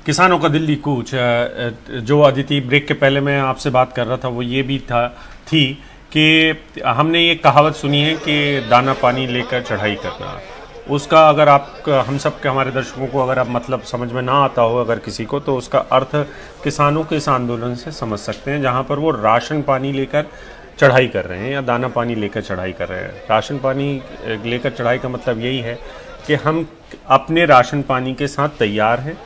किसानों का दिल्ली कूच। जो अदिति ब्रेक के पहले मैं आपसे बात कर रहा था वो ये भी थी कि हमने ये कहावत सुनी है कि दाना पानी लेकर चढ़ाई करना। उसका अगर आप हम सब के हमारे दर्शकों को अगर आप मतलब समझ में ना आता हो अगर किसी को, तो उसका अर्थ किसानों के इस आंदोलन से समझ सकते हैं, जहां पर वो राशन पानी लेकर चढ़ाई कर रहे हैं या दाना पानी लेकर चढ़ाई कर रहे हैं। राशन पानी लेकर चढ़ाई का मतलब यही है कि हम अपने राशन पानी के साथ तैयार हैं,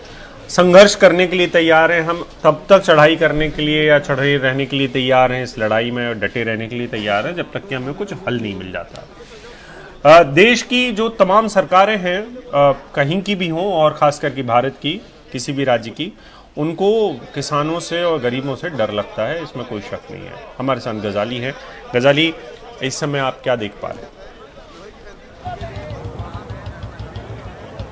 संघर्ष करने के लिए तैयार हैं, हम तब तक चढ़ाई करने के लिए या चढ़े रहने के लिए तैयार हैं, इस लड़ाई में डटे रहने के लिए तैयार हैं जब तक कि हमें कुछ हल नहीं मिल जाता। देश की जो तमाम सरकारें हैं, कहीं की भी हों और खास करके भारत की किसी भी राज्य की, उनको किसानों से और गरीबों से डर लगता है, इसमें कोई शक नहीं है। हमारे साथ गजाली है। गजाली, इस समय आप क्या देख पा रहे हैं?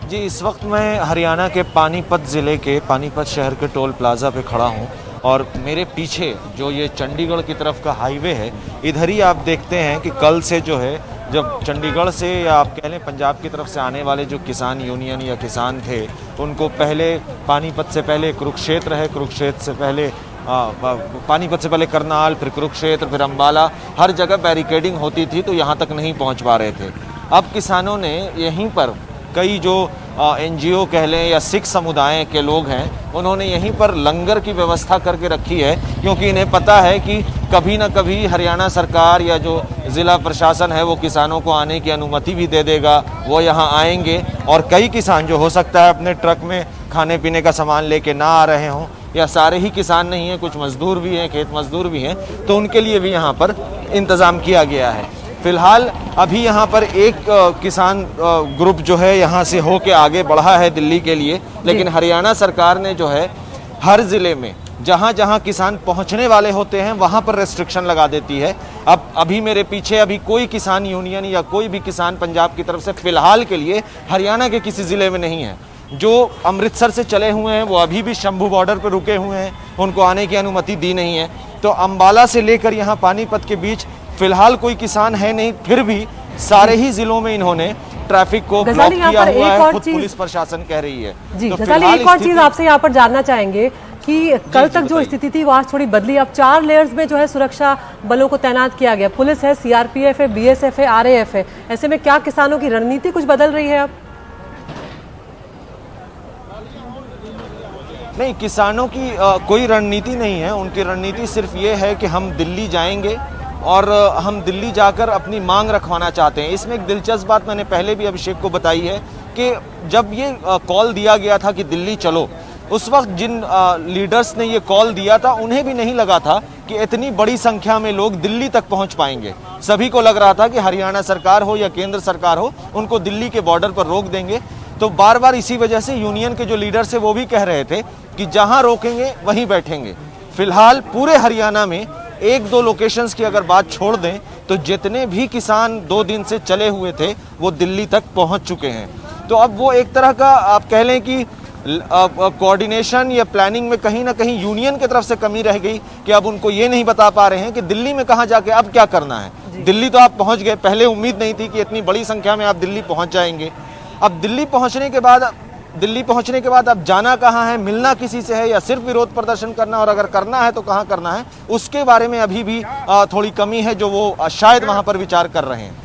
जी, इस वक्त मैं हरियाणा के पानीपत ज़िले के पानीपत शहर के टोल प्लाज़ा पे खड़ा हूँ और मेरे पीछे जो ये चंडीगढ़ की तरफ का हाईवे है, इधर ही आप देखते हैं कि कल से जो है, जब चंडीगढ़ से या आप कह लें पंजाब की तरफ से आने वाले जो किसान यूनियन या किसान थे, उनको पहले पानीपत से पहले कुरुक्षेत्र है, कुरुक्षेत्र से पहले पानीपत से पहले करनाल, फिर कुरुक्षेत्र, फिर अम्बाला, हर जगह बैरिकेडिंग होती थी तो यहाँ तक नहीं पहुँच पा रहे थे। अब किसानों ने यहीं पर कई जो एनजीओ कह लें या सिख समुदाय के लोग हैं, उन्होंने यहीं पर लंगर की व्यवस्था करके रखी है, क्योंकि इन्हें पता है कि कभी ना कभी हरियाणा सरकार या जो ज़िला प्रशासन है वो किसानों को आने की अनुमति भी दे देगा, वो यहाँ आएंगे। और कई किसान जो हो सकता है अपने ट्रक में खाने पीने का सामान लेके ना आ रहे हों, या सारे ही किसान नहीं हैं, कुछ मजदूर भी हैं, खेत मजदूर भी हैं, तो उनके लिए भी यहाँ पर इंतज़ाम किया गया है। फिलहाल अभी यहाँ पर एक किसान ग्रुप जो है यहाँ से होके आगे बढ़ा है दिल्ली के लिए, लेकिन हरियाणा सरकार ने जो है हर ज़िले में जहाँ जहाँ किसान पहुँचने वाले होते हैं वहाँ पर रेस्ट्रिक्शन लगा देती है। अब अभी मेरे पीछे अभी कोई किसान यूनियन या कोई भी किसान पंजाब की तरफ से फ़िलहाल के लिए हरियाणा के किसी ज़िले में नहीं है। जो अमृतसर से चले हुए हैं वो अभी भी शंभू बॉर्डर पर रुके हुए हैं, उनको आने की अनुमति दी नहीं है। तो अम्बाला से लेकर यहाँ पानीपत के बीच फिलहाल कोई किसान है नहीं, फिर भी सारे ही जिलों में इन्होंने ट्रैफिक को ब्लॉक किया हुआ है, खुद पुलिस प्रशासन कह रही है। जी गजाली, एक और चीज आपसे यहाँ पर जानना चाहेंगे कि कल तक जो स्थिति थी वो आज थोड़ी बदली। अब 4 लेयर्स में जो है सुरक्षा बलों को तैनात किया गया, पुलिस है, सीआरपीएफ है, बीएसएफ है, आरएएफ है। ऐसे में क्या किसानों की रणनीति कुछ बदल रही है? अब नहीं, किसानों की कोई रणनीति नहीं है। उनकी रणनीति सिर्फ ये है कि हम दिल्ली जाएंगे और हम दिल्ली जाकर अपनी मांग रखवाना चाहते हैं। इसमें एक दिलचस्प बात मैंने पहले भी अभिषेक को बताई है कि जब ये कॉल दिया गया था कि दिल्ली चलो, उस वक्त जिन लीडर्स ने ये कॉल दिया था उन्हें भी नहीं लगा था कि इतनी बड़ी संख्या में लोग दिल्ली तक पहुंच पाएंगे। सभी को लग रहा था कि हरियाणा सरकार हो या केंद्र सरकार हो, उनको दिल्ली के बॉर्डर पर रोक देंगे। तो बार बार इसी वजह से यूनियन के जो लीडर्स है वो भी कह रहे थे कि जहाँ रोकेंगे वहीं बैठेंगे। फिलहाल पूरे हरियाणा में 1-2 लोकेशंस की अगर बात छोड़ दें तो जितने भी किसान 2 दिन से चले हुए थे वो दिल्ली तक पहुंच चुके हैं। तो अब वो एक तरह का आप कह लें कि कोऑर्डिनेशन या प्लानिंग में कहीं ना कहीं यूनियन की तरफ से कमी रह गई कि अब उनको ये नहीं बता पा रहे हैं कि दिल्ली में कहाँ जाके अब क्या करना है। दिल्ली तो आप पहुँच गए, पहले उम्मीद नहीं थी कि इतनी बड़ी संख्या में आप दिल्ली पहुँच जाएंगे। अब दिल्ली पहुँचने के बाद अब जाना कहाँ है, मिलना किसी से है या सिर्फ विरोध प्रदर्शन करना, और अगर करना है तो कहाँ करना है, उसके बारे में अभी भी थोड़ी कमी है जो वो शायद वहाँ पर विचार कर रहे हैं।